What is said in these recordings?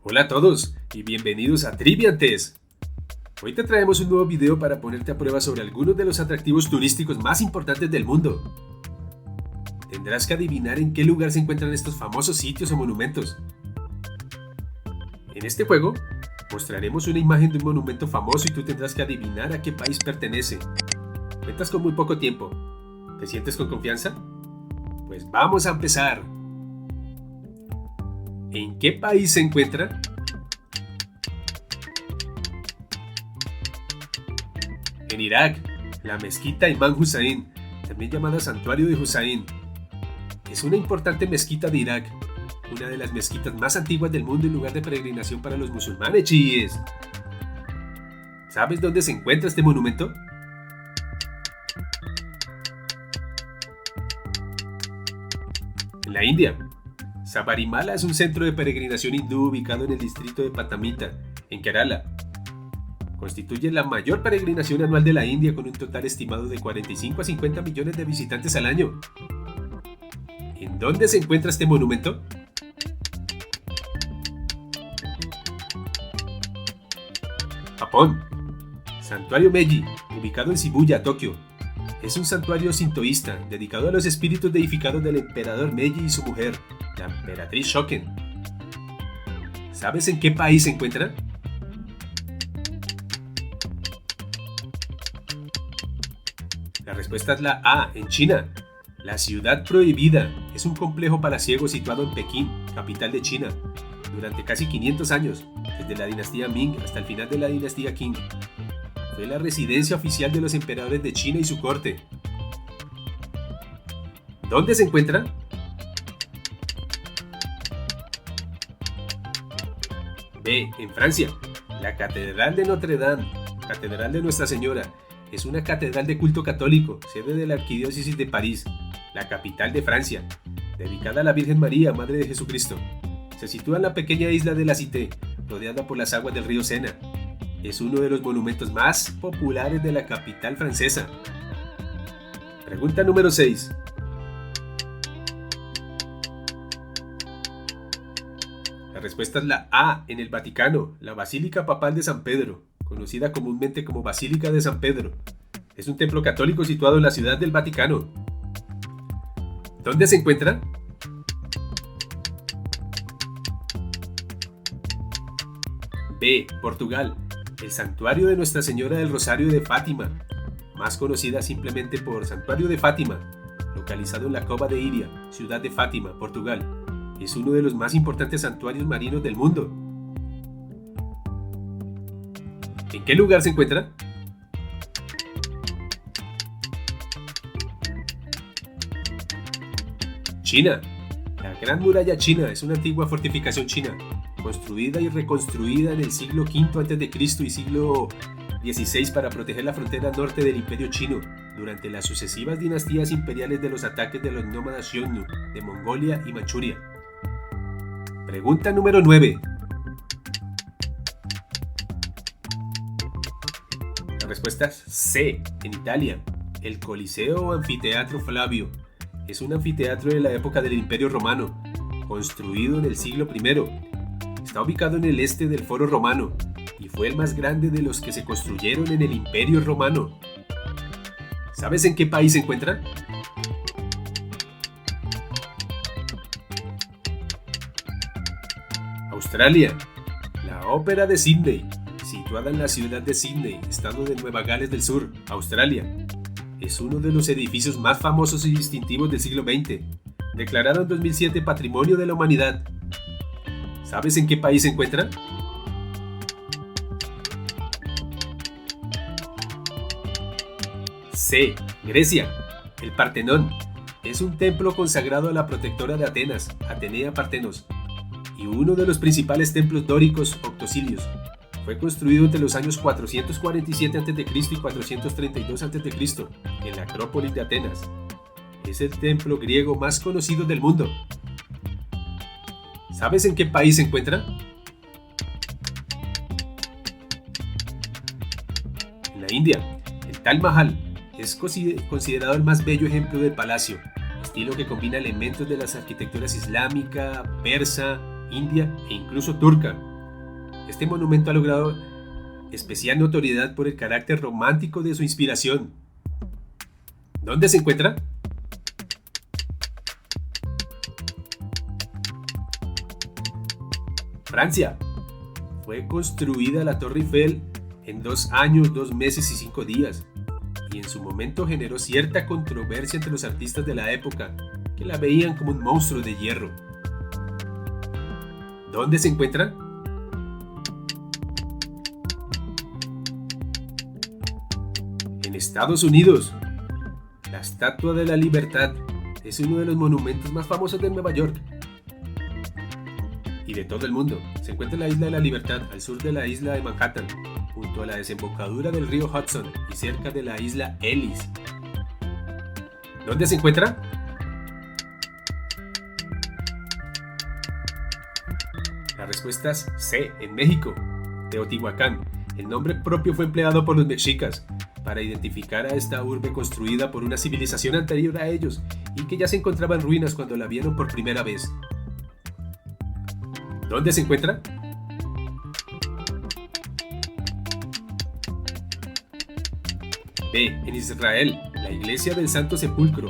Hola a todos y bienvenidos a Triviantes. Hoy te traemos un nuevo video para ponerte a prueba sobre algunos de los atractivos turísticos más importantes del mundo. Tendrás que adivinar en qué lugar se encuentran estos famosos sitios o monumentos. En este juego, mostraremos una imagen de un monumento famoso y tú tendrás que adivinar a qué país pertenece. Cuentas con muy poco tiempo. ¿Te sientes con confianza? Pues vamos a empezar. ¿En qué país se encuentra? En Irak, la mezquita Imam Hussain, también llamada Santuario de Hussain. Es una importante mezquita de Irak, una de las mezquitas más antiguas del mundo y lugar de peregrinación para los musulmanes chiíes. ¿Sabes dónde se encuentra este monumento? En la India. Sabarimala es un centro de peregrinación hindú ubicado en el distrito de Patamita, en Kerala. Constituye la mayor peregrinación anual de la India con un total estimado de 45 a 50 millones de visitantes al año. ¿En dónde se encuentra este monumento? Japón. Santuario Meiji, ubicado en Shibuya, Tokio. Es un santuario sintoísta dedicado a los espíritus deificados del emperador Meiji y su mujer, la emperatriz Shoken. ¿Sabes en qué país se encuentra? La respuesta es la A, en China. La Ciudad Prohibida es un complejo palaciego situado en Pekín, capital de China, durante casi 500 años, desde la dinastía Ming hasta el final de la dinastía Qing. Fue la residencia oficial de los emperadores de China y su corte. ¿Dónde se encuentra? B, en Francia. La Catedral de Notre Dame, Catedral de Nuestra Señora, es una catedral de culto católico, sede de la Arquidiócesis de París, la capital de Francia, dedicada a la Virgen María, Madre de Jesucristo. Se sitúa en la pequeña isla de la Cité, rodeada por las aguas del río Sena. Es uno de los monumentos más populares de la capital francesa. Pregunta número 6. La respuesta es la A, en el Vaticano, la Basílica Papal de San Pedro, conocida comúnmente como Basílica de San Pedro. Es un templo católico situado en la ciudad del Vaticano. ¿Dónde se encuentra? B, Portugal. El Santuario de Nuestra Señora del Rosario de Fátima, más conocida simplemente por Santuario de Fátima, localizado en la Cova de Iria, ciudad de Fátima, Portugal. Es uno de los más importantes santuarios marinos del mundo. ¿En qué lugar se encuentra? China. La Gran Muralla China es una antigua fortificación china, construida y reconstruida en el siglo V a.C. y siglo XVI para proteger la frontera norte del Imperio Chino durante las sucesivas dinastías imperiales de los ataques de los nómadas Xiongnu de Mongolia y Manchuria. Pregunta número 9. La respuesta es C, en Italia. El Coliseo o Anfiteatro Flavio es un anfiteatro de la época del Imperio Romano, construido en el siglo I. Está ubicado en el este del Foro Romano y fue el más grande de los que se construyeron en el Imperio Romano. ¿Sabes en qué país se encuentra? Australia. La Ópera de Sídney, situada en la ciudad de Sídney, estado de Nueva Gales del Sur, Australia. Es uno de los edificios más famosos y distintivos del siglo XX, declarado en 2007 Patrimonio de la Humanidad. ¿Sabes en qué país se encuentra? C, Grecia. El Partenón es un templo consagrado a la protectora de Atenas, Atenea Partenos, y uno de los principales templos dóricos octosilios. Fue construido entre los años 447 a.C. y 432 a.C. en la Acrópolis de Atenas. Es el templo griego más conocido del mundo. ¿Sabes en qué país se encuentra? En la India. El Taj Mahal es considerado el más bello ejemplo del palacio, estilo que combina elementos de las arquitecturas islámica, persa, india e incluso turca. Este monumento ha logrado especial notoriedad por el carácter romántico de su inspiración. ¿Dónde se encuentra? Francia. Fue construida la Torre Eiffel en 2 años, 2 meses y 5 días, y en su momento generó cierta controversia entre los artistas de la época, que la veían como un monstruo de hierro. ¿Dónde se encuentra? En Estados Unidos. La Estatua de la Libertad es uno de los monumentos más famosos de Nueva York y de todo el mundo. Se encuentra en la Isla de la Libertad, al sur de la isla de Manhattan, junto a la desembocadura del río Hudson y cerca de la isla Ellis. ¿Dónde se encuentra? La respuesta es C, en México, Teotihuacán. El nombre propio fue empleado por los mexicas para identificar a esta urbe construida por una civilización anterior a ellos y que ya se encontraba en ruinas cuando la vieron por primera vez. ¿Dónde se encuentra? B, en Israel. La iglesia del Santo Sepulcro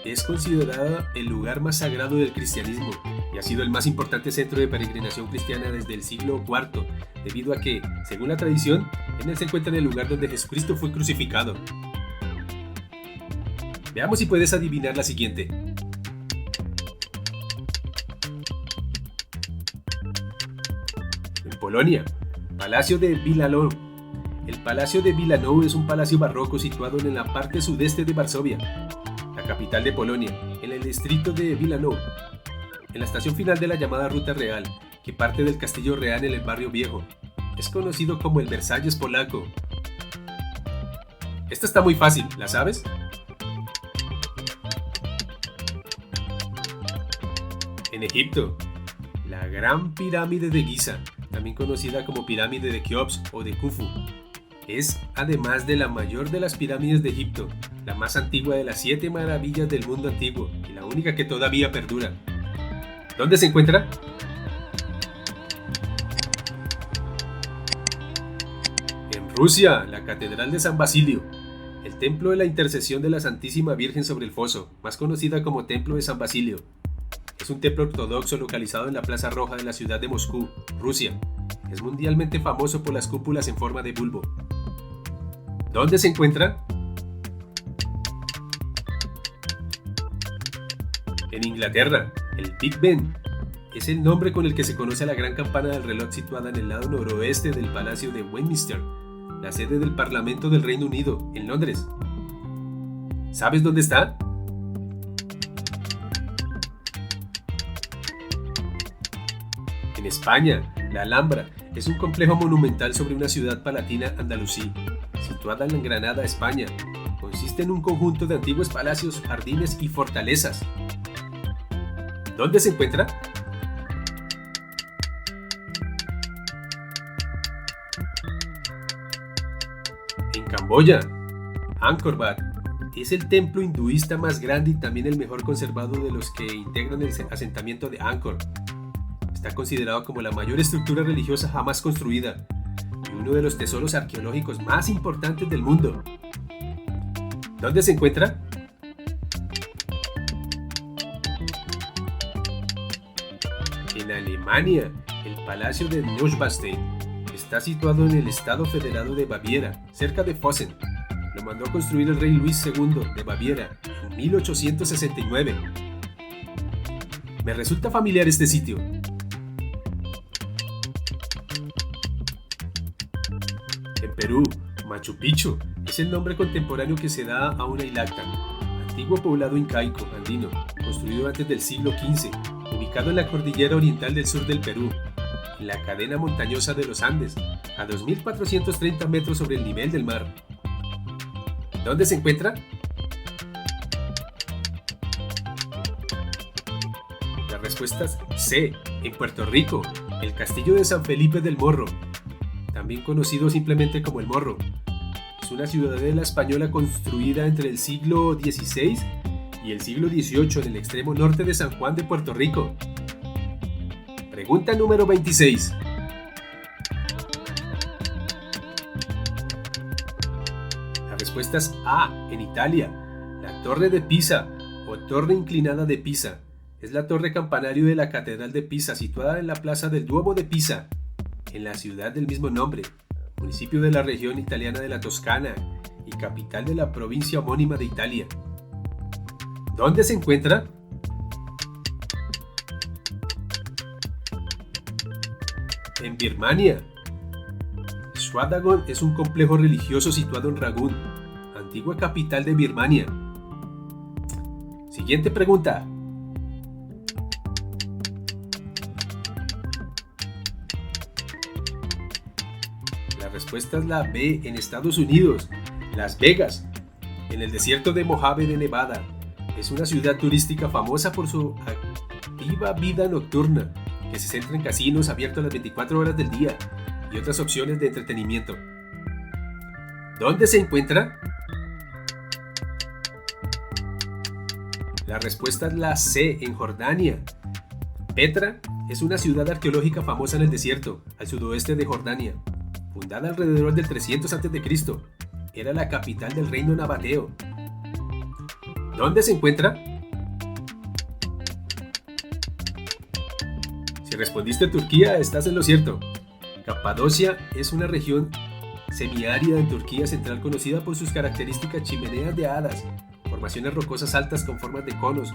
es considerada el lugar más sagrado del cristianismo y ha sido el más importante centro de peregrinación cristiana desde el siglo IV, debido a que, según la tradición, en él se encuentra el lugar donde Jesucristo fue crucificado. Veamos si puedes adivinar la siguiente. En Polonia, Palacio de Wilanów. El Palacio de Wilanów es un palacio barroco situado en la parte sudeste de Varsovia, la capital de Polonia, en el distrito de Wilanów, en la estación final de la llamada Ruta Real, que parte del Castillo Real en el barrio viejo. Es conocido como el Versalles polaco. Esta está muy fácil, ¿la sabes? En Egipto, la Gran Pirámide de Giza, también conocida como Pirámide de Keops o de Khufu, es, además de la mayor de las pirámides de Egipto, la más antigua de las 7 maravillas del mundo antiguo y la única que todavía perdura. ¿Dónde se encuentra? En Rusia, la Catedral de San Basilio, el Templo de la Intercesión de la Santísima Virgen sobre el Foso, más conocida como Templo de San Basilio. Es un templo ortodoxo localizado en la Plaza Roja de la ciudad de Moscú, Rusia. Es mundialmente famoso por las cúpulas en forma de bulbo. ¿Dónde se encuentra? En Inglaterra, el Big Ben es el nombre con el que se conoce a la gran campana del reloj situada en el lado noroeste del Palacio de Westminster, la sede del Parlamento del Reino Unido, en Londres. ¿Sabes dónde está? En España, la Alhambra es un complejo monumental sobre una ciudad palatina andalusí, situada en Granada, España. Consiste en un conjunto de antiguos palacios, jardines y fortalezas. ¿Dónde se encuentra? En Camboya, Angkor Wat es el templo hinduista más grande y también el mejor conservado de los que integran el asentamiento de Angkor. Está considerado como la mayor estructura religiosa jamás construida y uno de los tesoros arqueológicos más importantes del mundo. ¿Dónde se encuentra? En Alemania, el Palacio de Neuschwanstein está situado en el estado federado de Baviera, cerca de Fosen. Lo mandó a construir el rey Luis II de Baviera en 1869. Me resulta familiar este sitio. En Perú, Machu Picchu es el nombre contemporáneo que se da a una hilacta, antiguo poblado incaico andino, construido antes del siglo XV, ubicado en la cordillera oriental del sur del Perú, en la cadena montañosa de los Andes, a 2.430 metros sobre el nivel del mar. ¿Dónde se encuentra? La respuesta es C, en Puerto Rico, el Castillo de San Felipe del Morro, también conocido simplemente como El Morro. Es una ciudadela española construida entre el siglo XVI y el siglo XVIII en el extremo norte de San Juan de Puerto Rico. Pregunta número 26. respuesta es A, en Italia. La Torre de Pisa o Torre Inclinada de Pisa es la torre campanario de la Catedral de Pisa, situada en la plaza del Duomo de Pisa, en la ciudad del mismo nombre, municipio de la región italiana de la Toscana y capital de la provincia homónima de Italia. ¿Dónde se encuentra? En Birmania. Shwedagon es un complejo religioso situado en Rangoon, antigua capital de Birmania. Siguiente pregunta. La respuesta es la B, en Estados Unidos. Las Vegas, en el desierto de Mojave de Nevada. Es una ciudad turística famosa por su activa vida nocturna, que se centra en casinos abiertos las 24 horas del día y otras opciones de entretenimiento. ¿Dónde se encuentra? La respuesta es la C, en Jordania. Petra es una ciudad arqueológica famosa en el desierto, al sudoeste de Jordania. Fundada alrededor del 300 a.C., era la capital del reino nabateo. ¿Dónde se encuentra? Si respondiste Turquía, estás en lo cierto. Capadocia es una región semiárida en Turquía central conocida por sus características chimeneas de hadas, formaciones rocosas altas con formas de conos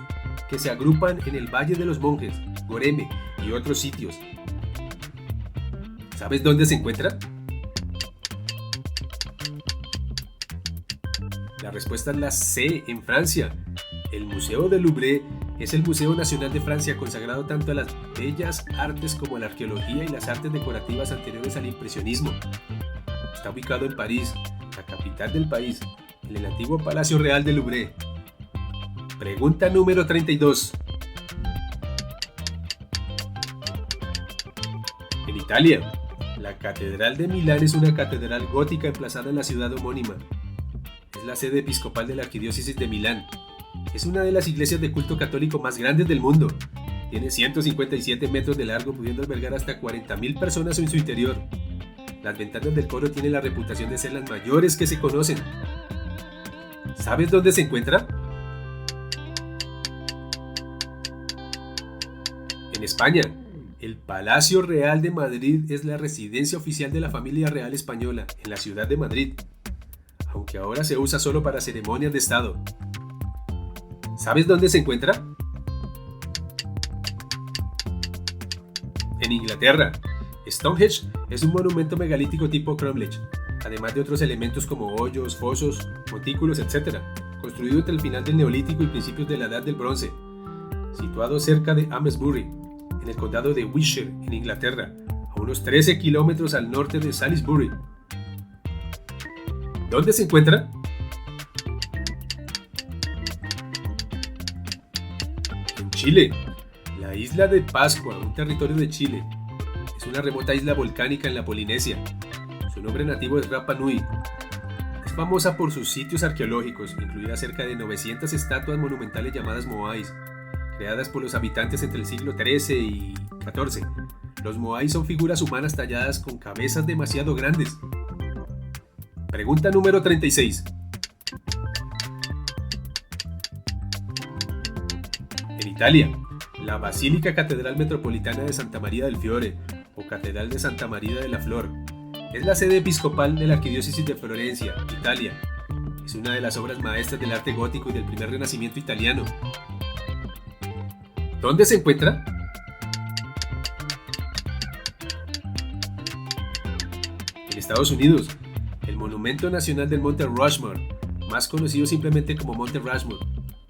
que se agrupan en el Valle de los Monjes, Goreme y otros sitios. ¿Sabes dónde se encuentra? La respuesta es la C, en Francia. El Museo del Louvre es el Museo Nacional de Francia, consagrado tanto a las bellas artes como a la arqueología y las artes decorativas anteriores al impresionismo. Está ubicado en París, la capital del país, en el antiguo Palacio Real del Louvre. Pregunta número 32. En Italia, la Catedral de Milán es una catedral gótica emplazada en la ciudad homónima. Es la sede episcopal de la Arquidiócesis de Milán. Es una de las iglesias de culto católico más grandes del mundo. Tiene 157 metros de largo, pudiendo albergar hasta 40.000 personas en su interior. Las ventanas del coro tienen la reputación de ser las mayores que se conocen. ¿Sabes dónde se encuentra? En España. El Palacio Real de Madrid es la residencia oficial de la familia real española en la ciudad de Madrid, aunque ahora se usa solo para ceremonias de Estado. ¿Sabes dónde se encuentra? En Inglaterra. Stonehenge es un monumento megalítico tipo Cromlech, además de otros elementos como hoyos, fosos, montículos, etc., construido entre el final del Neolítico y principios de la Edad del Bronce, situado cerca de Amesbury, en el condado de Wiltshire, en Inglaterra, a unos 13 kilómetros al norte de Salisbury. ¿Dónde se encuentra? En Chile. La isla de Pascua, un territorio de Chile, es una remota isla volcánica en la Polinesia. Su nombre nativo es Rapa Nui. Es famosa por sus sitios arqueológicos, incluidas cerca de 900 estatuas monumentales llamadas moais, creadas por los habitantes entre el siglo XIII y XIV. Los moais son figuras humanas talladas con cabezas demasiado grandes. Pregunta número 36. En Italia, la Basílica Catedral Metropolitana de Santa María del Fiore, o Catedral de Santa María de la Flor, es la sede episcopal de la Arquidiócesis de Florencia, Italia. Es una de las obras maestras del arte gótico y del primer renacimiento italiano. ¿Dónde se encuentra? En Estados Unidos. El Monumento Nacional del Monte Rushmore, más conocido simplemente como Monte Rushmore,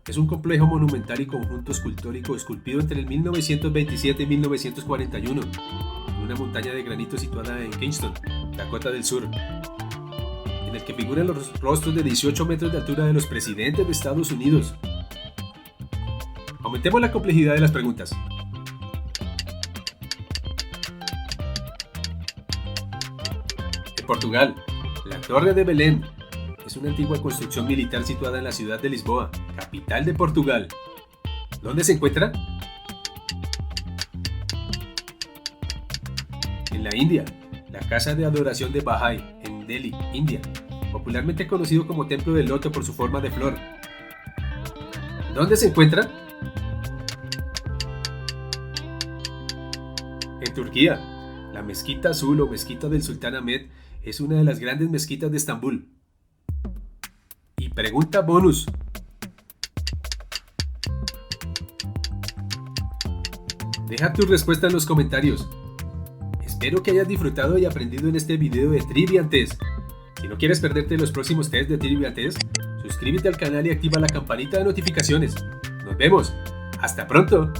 es un complejo monumental y conjunto escultórico esculpido entre el 1927 y 1941 en una montaña de granito situada en Kingston, Dakota del Sur, en el que figuran los rostros de 18 metros de altura de los presidentes de Estados Unidos. Aumentemos la complejidad de las preguntas. En Portugal, la Torre de Belém es una antigua construcción militar situada en la ciudad de Lisboa, capital de Portugal. ¿Dónde se encuentra? En la India, la casa de adoración de Bahá'í en Delhi, India, popularmente conocido como Templo del Loto por su forma de flor. ¿Dónde se encuentra? En Turquía. La Mezquita Azul o Mezquita del Sultán Ahmed es una de las grandes mezquitas de Estambul. Y pregunta bonus. Deja tu respuesta en los comentarios. Espero que hayas disfrutado y aprendido en este video de Trivia Test. Si no quieres perderte los próximos tests de Trivia Test, suscríbete al canal y activa la campanita de notificaciones. Nos vemos. ¡Hasta pronto!